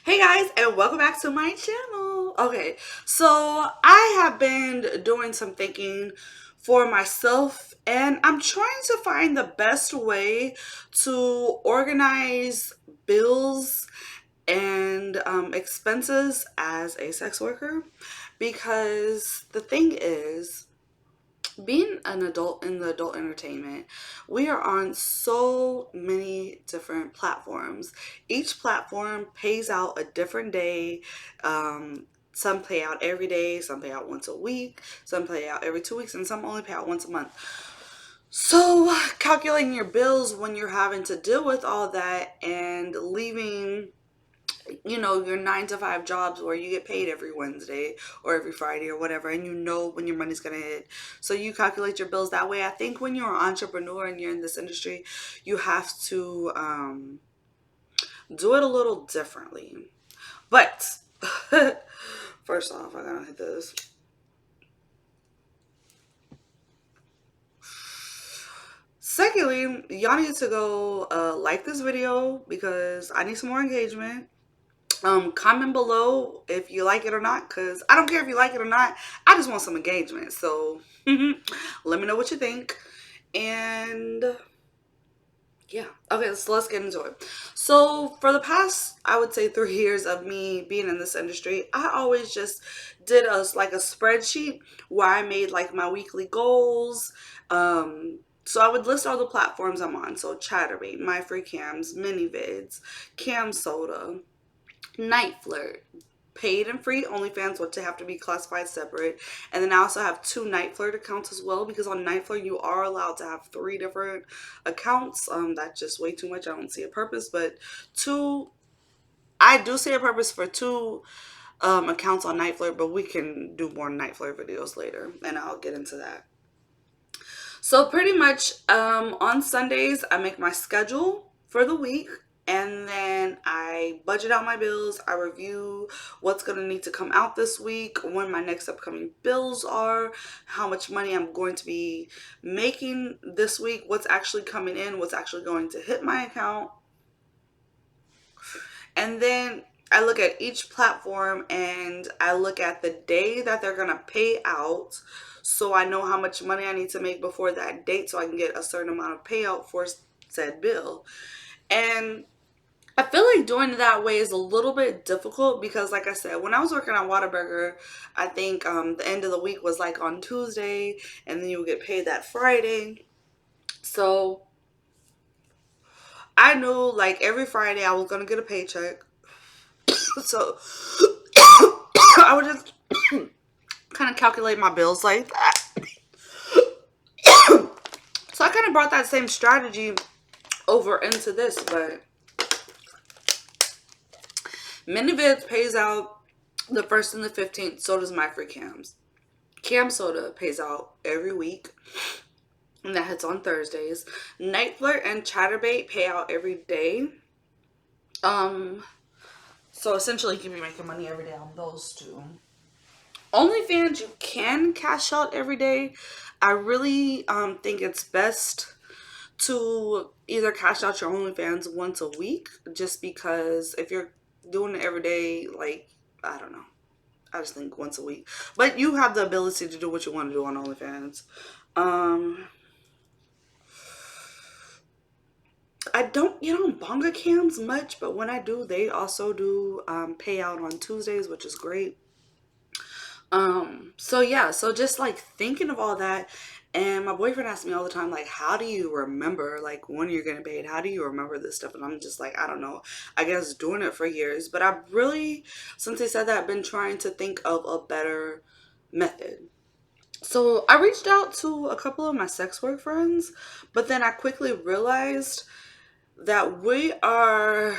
Hey guys, and welcome back to my channel. Okay, so I have been doing some thinking for myself, and I'm trying to find the best way to organize bills and expenses as a sex worker because the thing is, being an adult in the adult entertainment, we are on so many different platforms. Each platform pays out a different day. Some pay out every day, some pay out once a week, some pay out every 2 weeks, and some only pay out once a month. So, calculating your bills when you're having to deal with all that and leaving your 9 to 5 jobs where you get paid every Wednesday or every Friday or whatever, and you know when your money's gonna hit. So you calculate your bills that way. I think when you're an entrepreneur and you're in this industry, you have to do it a little differently. But first off, I gotta hit this. Secondly, y'all need to go like this video because I need some more engagement. Comment below if you like it or not, because I don't care if you like it or not. I just want some engagement. So let me know what you think. And yeah, okay, so let's get into it. So for the past, I would say 3 years of me being in this industry, I always just did a spreadsheet where I made like my weekly goals. So I would list all the platforms I'm on. So Chatterbait, My Free Cams, MiniVids, Cam Soda, Night Flirt, paid and free OnlyFans, which have to be classified separate. And then I also have 2 Night Flirt accounts as well, because on Night Flirt you are allowed to have 3 different accounts. That's just way too much. I don't see a purpose, but two, I do see a purpose for two accounts on Night Flirt, but we can do more Night Flirt videos later, and I'll get into that. So pretty much on Sundays, I make my schedule for the week, and then I budget out my bills. I review what's going to need to come out this week, when my next upcoming bills are, how much money I'm going to be making this week, what's actually coming in, what's actually going to hit my account. And then I look at each platform and I look at the day that they're going to pay out, so I know how much money I need to make before that date so I can get a certain amount of payout for said bill. And I feel like doing it that way is a little bit difficult because, like I said, when I was working at Whataburger, I think the end of the week was like on Tuesday, and then you would get paid that Friday. So I knew like every Friday I was gonna get a paycheck. So I would just kind of calculate my bills like that. So I kind of brought that same strategy over into this, but MiniVids pays out the 1st and the 15th. So does My Free Cams. Cam Soda pays out every week, and that hits on Thursdays. Night Flirt and Chatterbait pay out every day. So essentially you can be making money every day on those two. OnlyFans, you can cash out every day. I really think it's best to either cash out your OnlyFans once a week, just because if you're doing it every day, like, I don't know. I just think once a week. But you have the ability to do what you want to do on OnlyFans. I don't get on bonga cams much, but when I do, they also do pay out on Tuesdays, which is great. So yeah, so just like thinking of all that, and my boyfriend asks me all the time, like, how do you remember like when you're getting paid? How do you remember this stuff? And I'm just like, I don't know. I guess doing it for years, but I've really, since he said that, I've been trying to think of a better method. So I reached out to a couple of my sex work friends, but then I quickly realized that we are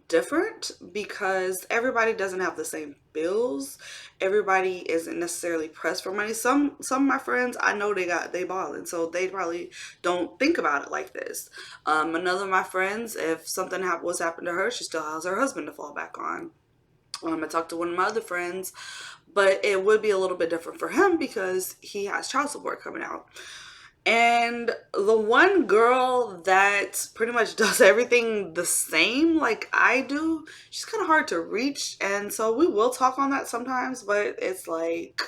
different because everybody doesn't have the same bills. Everybody isn't necessarily pressed for money. Some of my friends, I know they balling, so they probably don't think about it like this. Another of my friends, if something was happened to her, she still has her husband to fall back on. I talked to one of my other friends, but it would be a little bit different for him because he has child support coming out. And the one girl that pretty much does everything the same like I do, she's kind of hard to reach. And so we will talk on that sometimes, but it's like,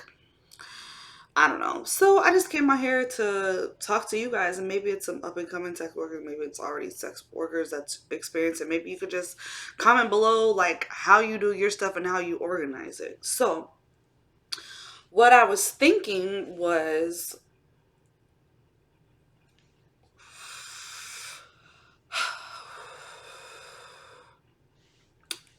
I don't know. So I just came out here to talk to you guys, and maybe it's some up and coming tech workers, maybe it's already sex workers that's experienced it. Maybe you could just comment below like how you do your stuff and how you organize it. So what I was thinking was,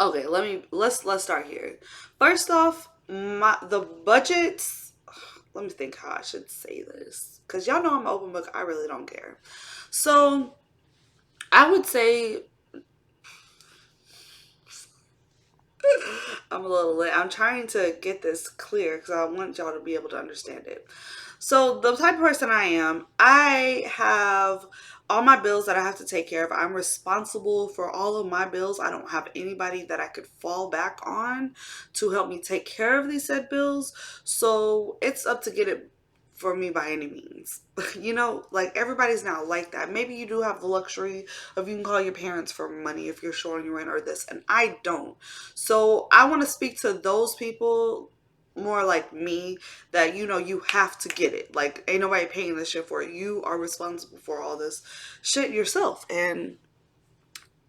okay, let's start here. First off, the budgets. Let me think how I should say this, cause y'all know I'm an open book. I really don't care. So I would say I'm a little late. I'm trying to get this clear because I want y'all to be able to understand it. So the type of person I am, I have all my bills that I have to take care of. I'm responsible for all of my bills. I don't have anybody that I could fall back on to help me take care of these said bills. So it's up to get it for me by any means. You know, like everybody's not like that. Maybe you do have the luxury of you can call your parents for money if you're short on your rent or this, and I don't. So I want to speak to those people more like me, that you know you have to get it. Like ain't nobody paying this shit for it. You are responsible for all this shit yourself. And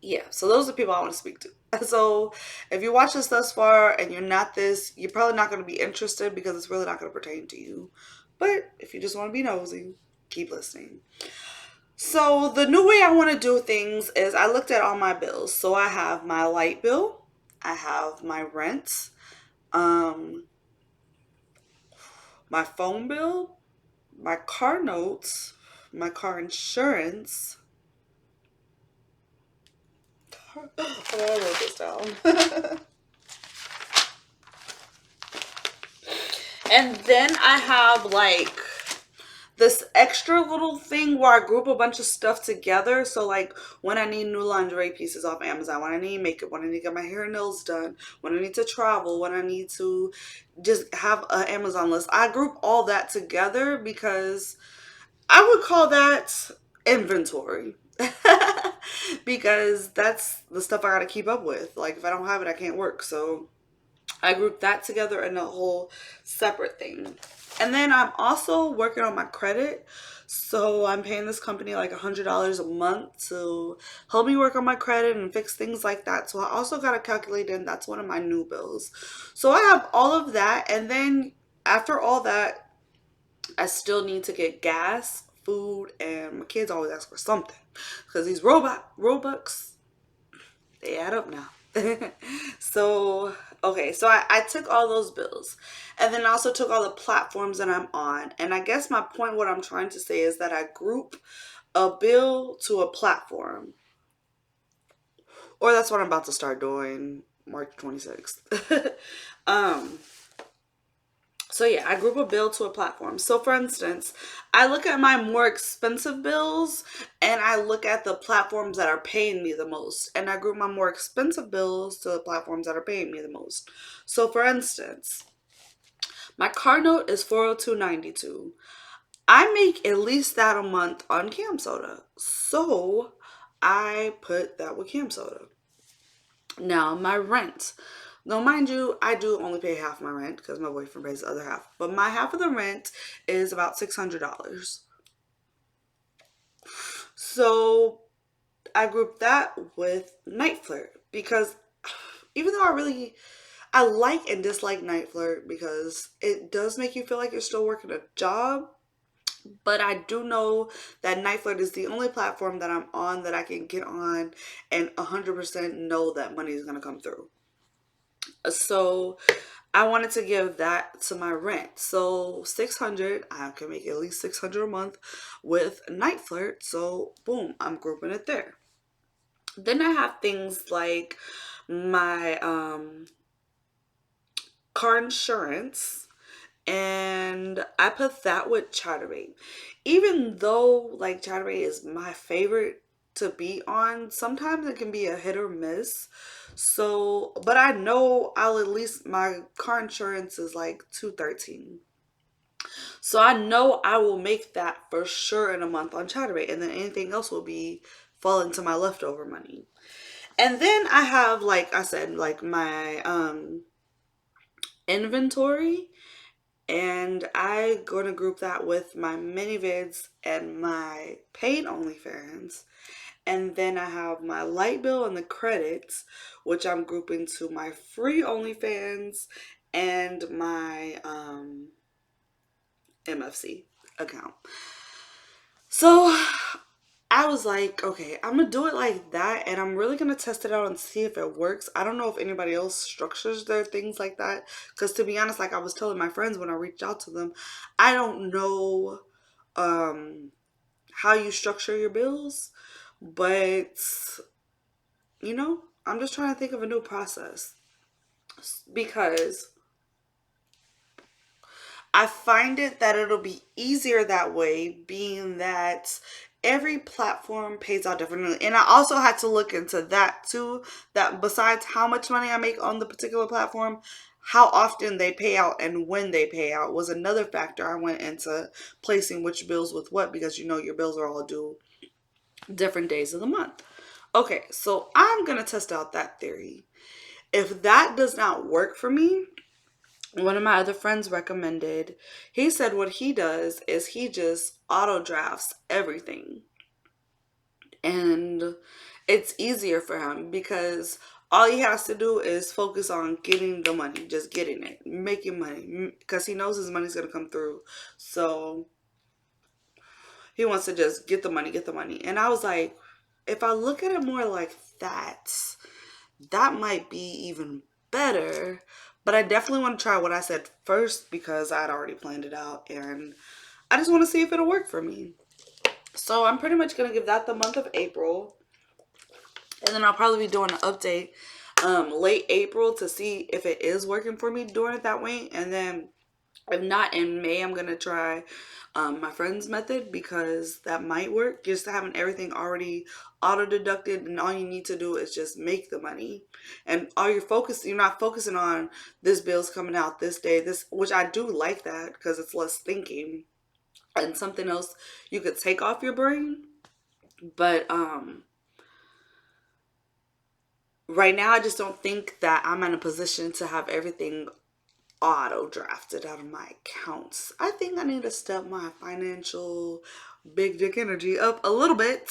yeah, so those are the people I want to speak to. So if you watch this thus far and you're not this, you're probably not going to be interested because it's really not going to pertain to you. But if you just want to be nosy, keep listening. So the new way I want to do things is I looked at all my bills. So I have my light bill, I have my rent, um, my phone bill, my car notes, my car insurance. Oh, I wrote this down. And then I have like this extra little thing where I group a bunch of stuff together. So like when I need new lingerie pieces off Amazon, when I need makeup, when I need to get my hair and nails done, when I need to travel, when I need to just have an Amazon list, I group all that together because I would call that inventory. Because that's the stuff I gotta keep up with. Like if I don't have it, I can't work. So I grouped that together in a whole separate thing. And then I'm also working on my credit. So I'm paying this company like $100 a month to help me work on my credit and fix things like that. So I also got to calculate in, that's one of my new bills. So I have all of that. And then after all that, I still need to get gas, food, and my kids always ask for something. Because these Robux, they add up now. So, okay, so I took all those bills, and then I also took all the platforms that I'm on. And I guess my point, what I'm trying to say is that I group a bill to a platform, or that's what I'm about to start doing March 26th. um, so yeah, I group a bill to a platform. So for instance, I look at my more expensive bills and I look at the platforms that are paying me the most. And I group my more expensive bills to the platforms that are paying me the most. So for instance, my car note is 402.92. I make at least that a month on Cam Soda. So I put that with Cam Soda. Now, my rent. Now, mind you, I do only pay half my rent because my boyfriend pays the other half. But my half of the rent is about $600. So I group that with Night Flirt because even though I like and dislike Night Flirt because it does make you feel like you're still working a job. But I do know that Night Flirt is the only platform that I'm on that I can get on and 100% know that money is going to come through. So I wanted to give that to my rent. So 600, I can make at least 600 a month with Night Flirt. So boom, I'm grouping it there. Then I have things like my car insurance, and I put that with Chatterbait. Even though like Chatterbait is my favorite to be on, sometimes it can be a hit or miss. So, but I know I'll at least, my car insurance is like 213. So I know I will make that for sure in a month on Chatterbait, and then anything else will be fall into my leftover money. And then I have, like I said, like my inventory, and I gonna group that with my mini vids and my paid OnlyFans. And then I have my light bill and the credits, which I'm grouping to my free OnlyFans and my MFC account. So I was like, okay, I'm gonna do it like that, and I'm really gonna test it out and see if it works. I don't know if anybody else structures their things like that, because to be honest, like I was telling my friends when I reached out to them, I don't know um how you structure your bills, but I'm just trying to think of a new process because I find it that it'll be easier that way, being that every platform pays out differently. And I also had to look into that too, that besides how much money I make on the particular platform, how often they pay out and when they pay out was another factor I went into placing which bills with what, because your bills are all due different days of the month. Okay, so I'm going to test out that theory. If that does not work for me, one of my other friends recommended, he said what he does is he just auto drafts everything. And it's easier for him because all he has to do is focus on getting the money, just getting it, making money, because he knows his money's going to come through. So he wants to just get the money, get the money. And I was like, if I look at it more like that, that might be even better. But I definitely want to try what I said first because I'd already planned it out and I just want to see if it'll work for me. So I'm pretty much going to give that the month of April. And then I'll probably be doing an update late April to see if it is working for me doing it that way. And then if not, in May, I'm going to try my friend's method because that might work. Just having everything already auto deducted, and all you need to do is just make the money. And you're not focusing on this bill's coming out this day, which I do like that because it's less thinking and something else you could take off your brain. But right now, I just don't think that I'm in a position to have everything auto drafted out of my accounts. I think I need to step my financial big dick energy up a little bit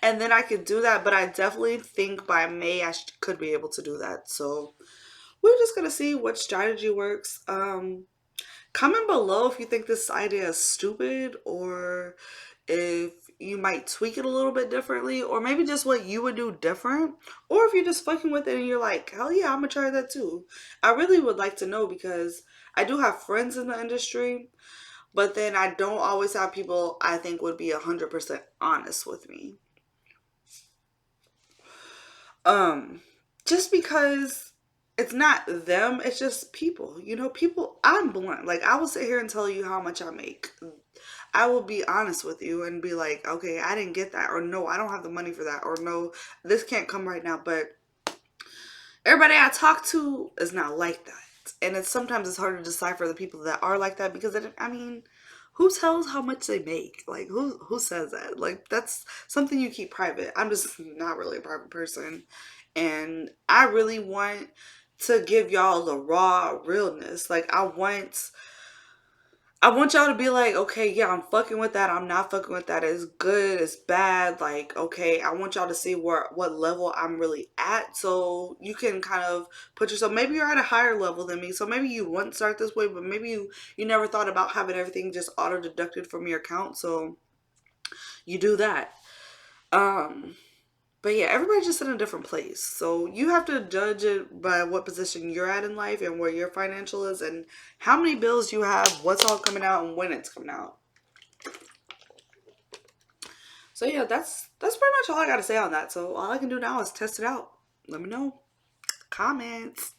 and then I could do that. But I definitely think by May I could be able to do that. So we're just gonna see what strategy works. Comment below if you think this idea is stupid or if you might tweak it a little bit differently, or maybe just what you would do different, or if you're just fucking with it and you're like, hell yeah, I'm gonna try that too. I really would like to know because I do have friends in the industry, but then I don't always have people I think would be 100% honest with me. Um, just because it's not them, it's just people. People, I'm blunt. Like, I will sit here and tell you how much I make. I will be honest with you and be like, okay, I didn't get that, or no, I don't have the money for that, or no, this can't come right now. But everybody I talk to is not like that. And sometimes it's hard to decipher the people that are like that because who tells how much they make? Like, who says that? Like, that's something you keep private. I'm just not really a private person. And I really want to give y'all the raw realness. Like, I want y'all to be like, okay, yeah, I'm fucking with that. I'm not fucking with that. It's good. It's bad. Like, okay, I want y'all to see what level I'm really at, so you can kind of put yourself. Maybe you're at a higher level than me, so maybe you wouldn't start this way, but maybe you never thought about having everything just auto deducted from your account, so you do that. Um, but yeah, everybody's just in a different place. So you have to judge it by what position you're at in life and where your financial is and how many bills you have, what's all coming out and when it's coming out. So yeah, that's pretty much all I got to say on that. So all I can do now is test it out. Let me know. Comments.